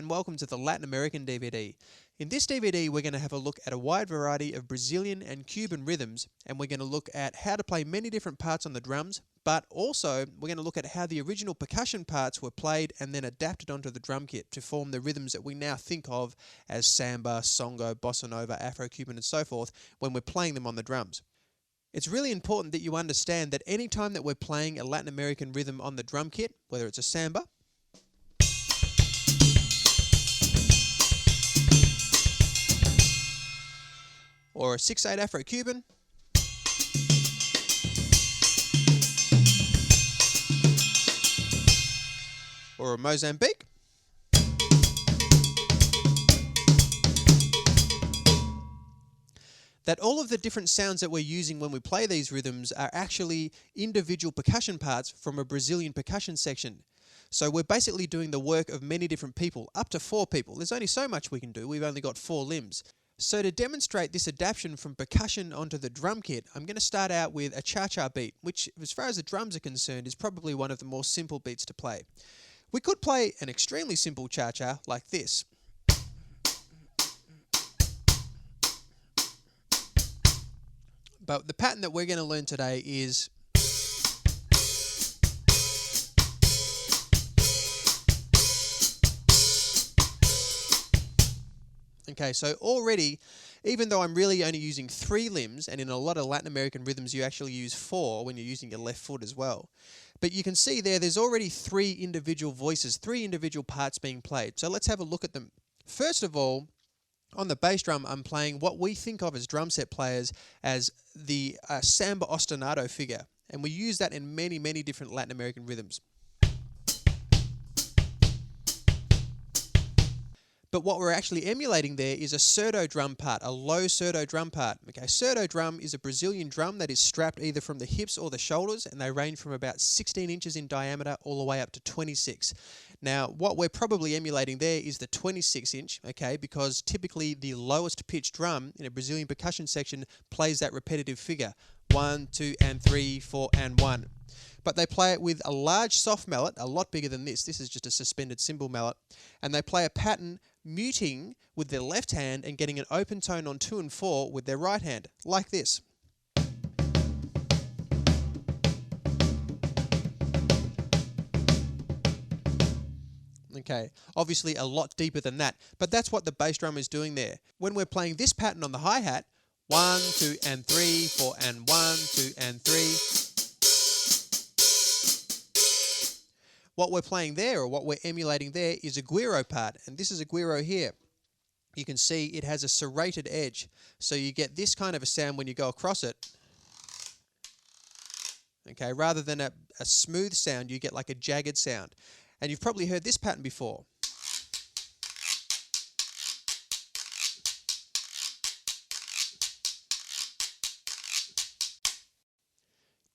and welcome to the Latin American DVD. In this DVD we're going to have a look at a wide variety of Brazilian and Cuban rhythms, and we're going to look at how to play many different parts on the drums, but also we're going to look at how the original percussion parts were played and then adapted onto the drum kit to form the rhythms that we now think of as samba, songo, bossa nova, Afro-Cuban and so forth when we're playing them on the drums. It's really important that you understand that any time that we're playing a Latin American rhythm on the drum kit, whether it's a samba, or a 6/8 Afro-Cuban, or a Mozambique, that all of the different sounds that we're using when we play these rhythms are actually individual percussion parts from a Brazilian percussion section. So we're basically doing the work of many different people, up to 4 people. There's only so much we can do. We've only got 4 limbs. So to demonstrate this adaptation from percussion onto the drum kit, I'm going to start out with a cha-cha beat, which as far as the drums are concerned is probably one of the more simple beats to play. We could play an extremely simple cha-cha like this. But the pattern that we're going to learn today is okay, so already, even though I'm really only using 3 limbs, and in a lot of Latin American rhythms you actually use 4 when you're using your left foot as well, but you can see there's already 3 individual voices, 3 individual parts being played. So let's have a look at them. First of all, on the bass drum, I'm playing what we think of as drum set players as the samba ostinato figure, and we use that in many, many different Latin American rhythms. But what we're actually emulating there is a surdo drum part, a low surdo drum part. Okay, surdo drum is a Brazilian drum that is strapped either from the hips or the shoulders, and they range from about 16 inches in diameter all the way up to 26. Now, what we're probably emulating there is the 26 inch, okay, because typically the lowest pitched drum in a Brazilian percussion section plays that repetitive figure. 1, 2, and 3, 4, and 1. But they play it with a large soft mallet, a lot bigger than this. This is just a suspended cymbal mallet. And they play a pattern muting with their left hand and getting an open tone on 2 and 4 with their right hand, like this. Okay, obviously a lot deeper than that, but that's what the bass drum is doing there. When we're playing this pattern on the hi-hat, 1, 2, and 3, 4, and 1, 2, and 3. What we're playing there, or what we're emulating there, is a guiro part, and this is a guiro here. You can see it has a serrated edge, so you get this kind of a sound when you go across it. Okay, rather than a smooth sound, you get like a jagged sound. And you've probably heard this pattern before.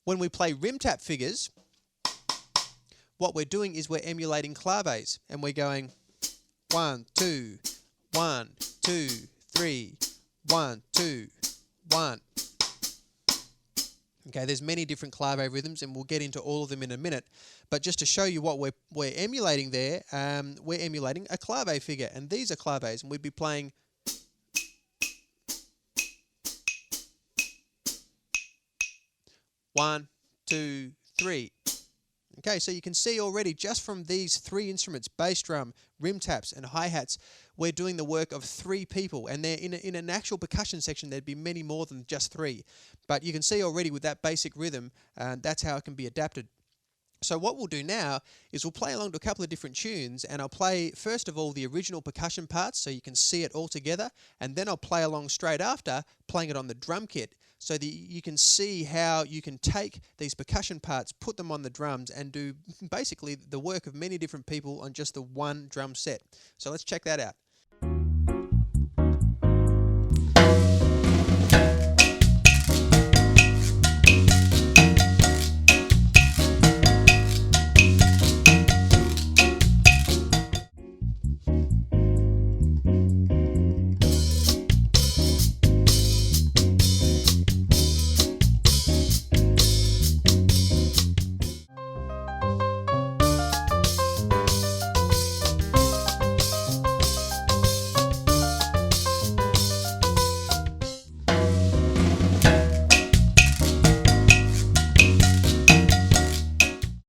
When we play rim tap figures, what we're doing is we're emulating claves, and we're going 1, 2, 1, 2, 3, 1, 2, 1. Okay, there's many different clave rhythms, and we'll get into all of them in a minute. But just to show you what we're emulating there, we're emulating a clave figure, and these are claves, and we'd be playing . One, 2, 3. Okay, so you can see already just from these 3 instruments, bass drum, rim taps and hi-hats, we're doing the work of 3 people, and they're in an actual percussion section there'd be many more than just 3. But you can see already with that basic rhythm, that's how it can be adapted. So what we'll do now is we'll play along to a couple of different tunes, and I'll play first of all the original percussion parts so you can see it all together, and then I'll play along straight after, playing it on the drum kit, so that you can see how you can take these percussion parts, put them on the drums, and do basically the work of many different people on just the one drum set. So let's check that out.